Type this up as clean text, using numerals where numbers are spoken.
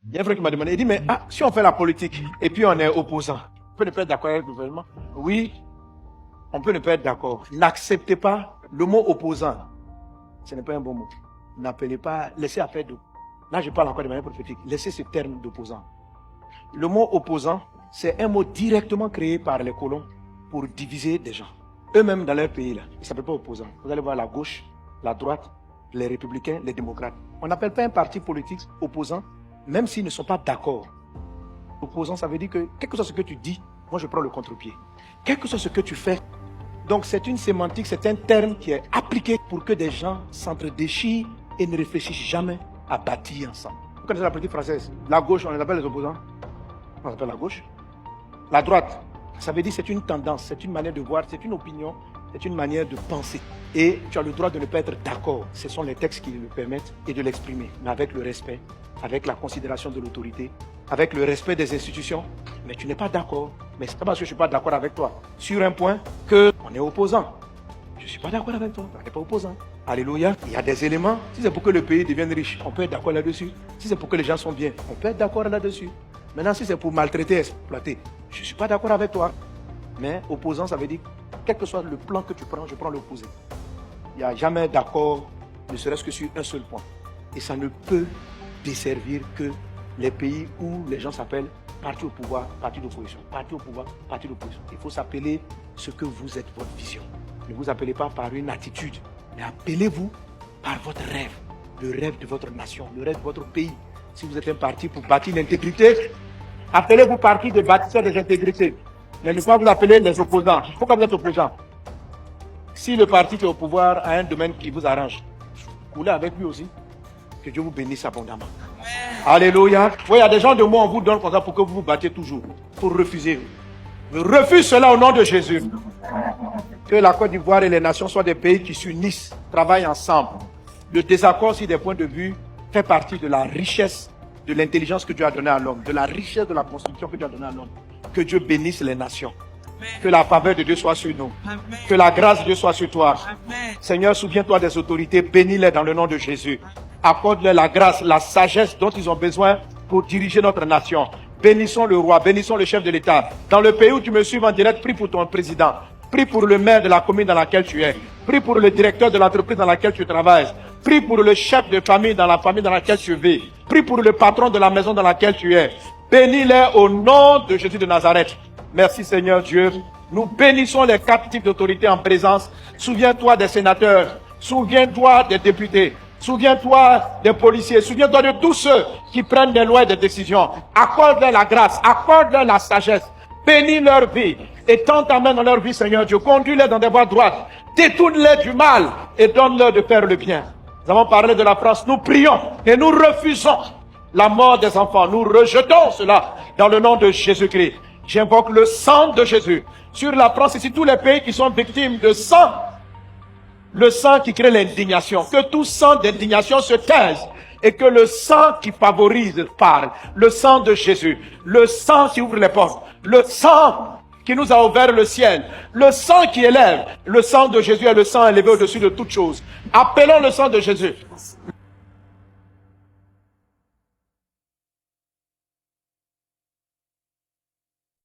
Il y a un frère qui m'a demandé, il dit, mais si on fait la politique et puis on est opposant, on peut ne pas être d'accord avec le gouvernement? Oui, on peut ne pas être d'accord. N'acceptez pas le mot opposant. Ce n'est pas un bon mot. N'appelez pas, laissez affaire de... Là, je parle encore de manière prophétique. Laissez ce terme d'opposant. Le mot opposant, c'est un mot directement créé par les colons pour diviser des gens. Eux-mêmes, dans leur pays, là, ils ne s'appellent pas opposants. Vous allez voir la gauche, la droite, les républicains, les démocrates. On n'appelle pas un parti politique opposant, même s'ils ne sont pas d'accord. Opposant, ça veut dire que, quel que soit ce que tu dis, moi je prends le contre-pied. Quel que soit ce que tu fais. Donc c'est une sémantique, c'est un terme qui est appliqué pour que des gens s'entre-déchirent et ne réfléchissent jamais à bâtir ensemble. Vous connaissez la politique française? La gauche, on les appelle les opposants. On appelle la gauche. La droite, ça veut dire c'est une tendance, c'est une manière de voir, c'est une opinion, c'est une manière de penser. Et tu as le droit de ne pas être d'accord. Ce sont les textes qui le permettent et de l'exprimer, mais avec le respect, avec la considération de l'autorité, avec le respect des institutions. Mais tu n'es pas d'accord. Mais c'est pas parce que je ne suis pas d'accord avec toi sur un point qu'on est opposant. Je ne suis pas d'accord avec toi, on n'est pas opposant. Alléluia. Il y a des éléments. Si c'est pour que le pays devienne riche, on peut être d'accord là-dessus. Si c'est pour que les gens sont bien, on peut être d'accord là-dessus. Maintenant, si c'est pour maltraiter, exploiter, je ne suis pas d'accord avec toi. Mais opposant, ça veut dire, quel que soit le plan que tu prends, je prends l'opposé. Il n'y a jamais d'accord, ne serait-ce que sur un seul point. Et ça ne peut desservir que les pays où les gens s'appellent parti au pouvoir, parti d'opposition. Parti au pouvoir, parti d'opposition. Il faut s'appeler ce que vous êtes, votre vision. Ne vous appelez pas par une attitude, mais appelez-vous par votre rêve. Le rêve de votre nation, le rêve de votre pays. Si vous êtes un parti pour bâtir l'intégrité, appelez-vous parti de bâtisseurs des intégrités. Mais ne pas vous appeler les opposants. Pourquoi vous êtes opposants? Si le parti qui est au pouvoir a un domaine qui vous arrange, coulez avec lui aussi. Que Dieu vous bénisse abondamment. Alléluia. Oui, il y a des gens de moi, on vous donne comme ça pour que vous vous battiez toujours. Pour refuser. Refuse cela au nom de Jésus. Que la Côte d'Ivoire et les nations soient des pays qui s'unissent, travaillent ensemble. Le désaccord sur des points de vue fait partie de la richesse, de l'intelligence que Dieu a donnée à l'homme, de la richesse de la construction que Dieu a donnée à l'homme. Que Dieu bénisse les nations. Que la faveur de Dieu soit sur nous. Que la grâce de Dieu soit sur toi. Seigneur, souviens-toi des autorités, bénis-les dans le nom de Jésus. Accorde-leur la grâce, la sagesse dont ils ont besoin pour diriger notre nation. Bénissons le roi, bénissons le chef de l'État. Dans le pays où tu me suis en direct, prie pour ton président. Prie pour le maire de la commune dans laquelle tu es. Prie pour le directeur de l'entreprise dans laquelle tu travailles. Prie pour le chef de famille dans laquelle tu vis. Prie pour le patron de la maison dans laquelle tu es. Bénis-les au nom de Jésus de Nazareth. Merci Seigneur Dieu. Nous bénissons les 4 types d'autorités en présence. Souviens-toi des sénateurs. Souviens-toi des députés. Souviens-toi des policiers. Souviens-toi de tous ceux qui prennent des lois et des décisions. Accorde-leur la grâce. Accorde-leur la sagesse. Bénis leur vie. Et tends ta main dans leur vie, Seigneur Dieu. Conduis-les dans des voies droites. Détourne-les du mal et donne-leur de faire le bien. Nous avons parlé de la France. Nous prions et nous refusons la mort des enfants. Nous rejetons cela dans le nom de Jésus-Christ. J'invoque le sang de Jésus sur la France et sur tous les pays qui sont victimes de sang. Le sang qui crée l'indignation. Que tout sang d'indignation se taise et que le sang qui favorise parle. Le sang de Jésus. Le sang qui ouvre les portes. Le sang qui nous a ouvert le ciel. Le sang qui élève. Le sang de Jésus est le sang élevé au-dessus de toutes choses. Appelons le sang de Jésus.